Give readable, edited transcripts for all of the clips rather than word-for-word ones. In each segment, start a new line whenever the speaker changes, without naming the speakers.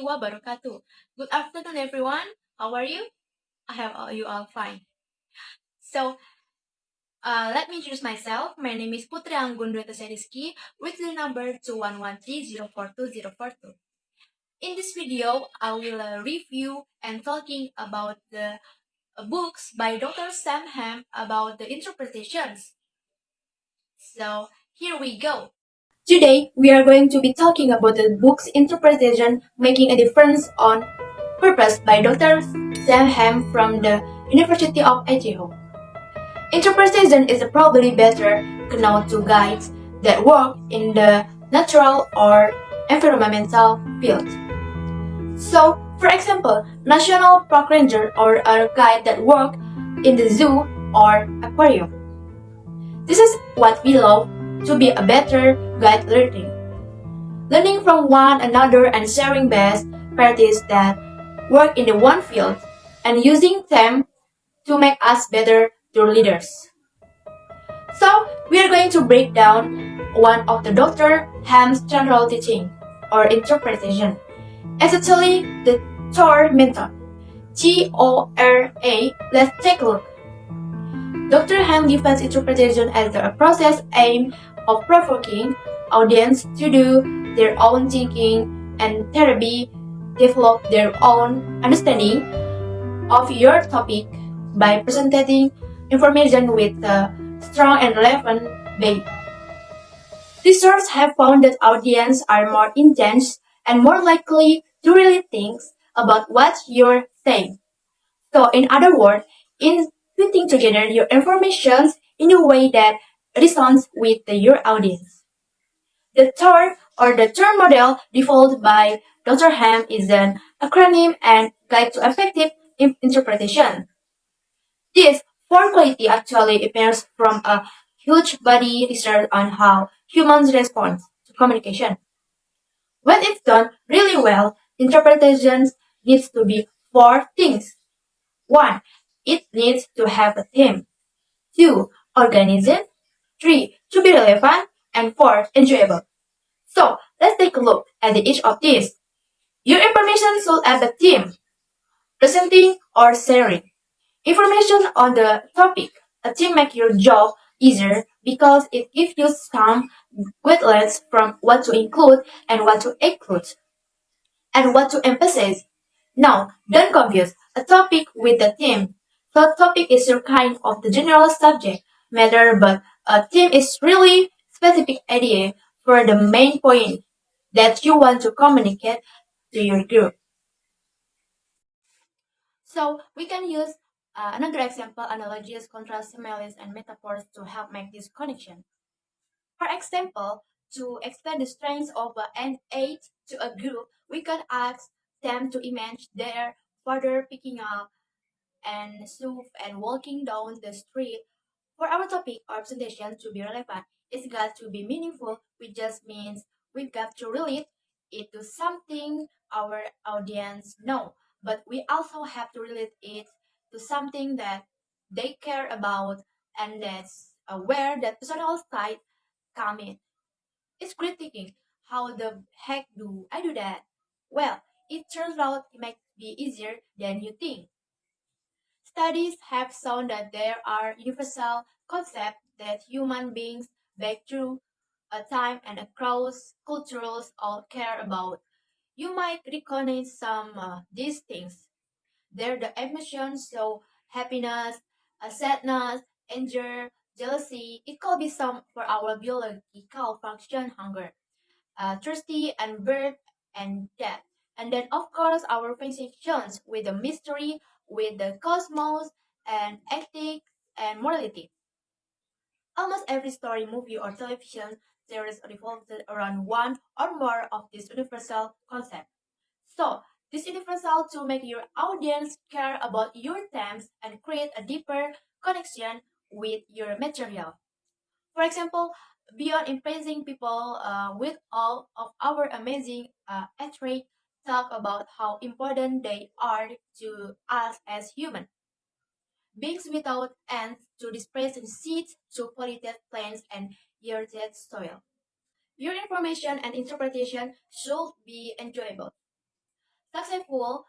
wabarakatuh. Good afternoon, everyone. How are you? I have you all fine. So, let me introduce myself. My name is Putri Anggun with the number 2113042042. In this video, I will review and talking about the books by Dr. Sam Ham about the interpretations. So, here we go. Today, we are going to be talking about the book's interpretation Making a Difference on Purpose by Dr. Sam Ham from the University of Idaho. Interpretation is probably better known to guides that work in the natural or environmental field. So, for example, national park ranger or a guide that work in the zoo or aquarium. This is what we love to be a better guide learning. Learning from one another and sharing best practice that work in the one field and using them to make us better leaders. So, we are going to break down one of the Dr. Ham's general teaching or interpretation, essentially the TORA method. TORA, let's take a look. Dr. Ham defines interpretation as a process aimed of provoking audience to do their own thinking and therapy develop their own understanding of your topic by presenting information with a strong and relevant base. Research have found that audiences are more intense and more likely to really think about what you're saying. So, in other words, in putting together your information in a way that resonates with your audience. The third or the third model developed by Dr. Ham is an acronym and guide to effective interpretation. This four quality actually appears from a huge body research on how humans respond to communication. When it's done really well, interpretation needs to be four things. 1. It needs to have a theme. 2. Organism. 3. To be relevant. And 4. Enjoyable. So, let's take a look at each of these. Your information should have a theme, presenting or sharing. Information on the topic. A theme makes your job easier because it gives you some guidelines from what to include and what to exclude, and what to emphasize. Now, don't confuse a topic with a theme. The topic is your kind of the general subject matter, but a theme is really specific idea for the main point that you want to communicate to your group. So we can use another example, analogies, contrast, similes, and metaphors to help make this connection. For example, to explain the strengths of an age to a group, we can ask them to imagine their father picking up and soup and walking down the street. For our topic or presentation to be relevant, it's got to be meaningful, which just means we've got to relate it to something our audience know. But we also have to relate it to something that they care about, and that's where that personal side come in. It's great thinking. How the heck do I do that? Well, it turns out it might be easier than you think. Studies have shown that there are universal concepts that human beings back through a time and across cultures all care about. You might recognize some these things. They're the emotions, so happiness, sadness, anger, jealousy. It could be some for our biological function, hunger, thirsty, and birth and death. And then, of course, our fascinations with the mystery, with the cosmos, and ethics and morality. Almost every story, movie, or television series revolves around one or more of these universal concepts. So, this universal to make your audience care about your themes and create a deeper connection with your material. For example, beyond impressing people with all of our amazing attributes, talk about how important they are to us as humans. Beings without ends to displace seeds to polluted plants and irrigated soil. Your information and interpretation should be enjoyable. Successful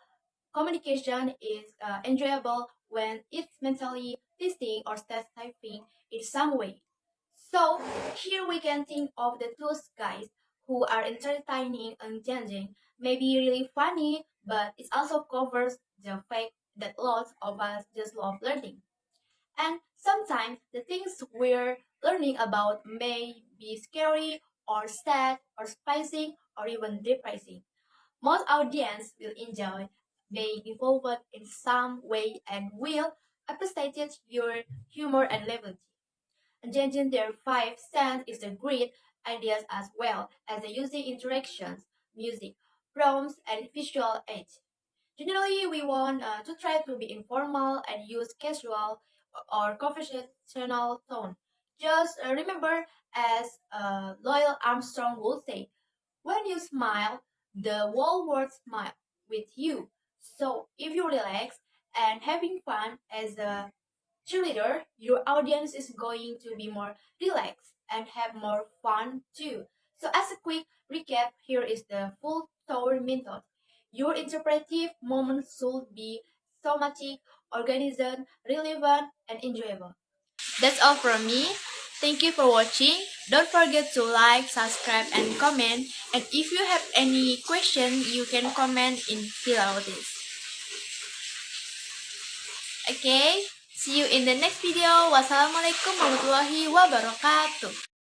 communication is enjoyable when it's mentally testing or satisfying in some way. So here we can think of the two guys who are entertaining and changing, maybe really funny, but it also covers the fact that lots of us just love learning. And sometimes the things we're learning about may be scary or sad or spicy or even depressing. Most audience will enjoy being involved in some way and will appreciate your humor and levity. Changing their 5 cents is a great idea as well as the using interactions, music, prompts, and visual aids. Generally, we want to try to be informal and use casual or conversational tone. Just remember, as Loyal Armstrong would say, when you smile, the whole world smile with you. So if you relax and having fun as a cheerleader, your audience is going to be more relaxed and have more fun too. So as a quick recap, here is the full tour method. Your interpretive moment should be somatic, organized, relevant, and enjoyable. That's all from me. Thank you for watching. Don't forget to like, subscribe, and comment. And if you have any question, you can comment in below this. Okay? See you in the next video. Wassalamualaikum warahmatullahi wabarakatuh.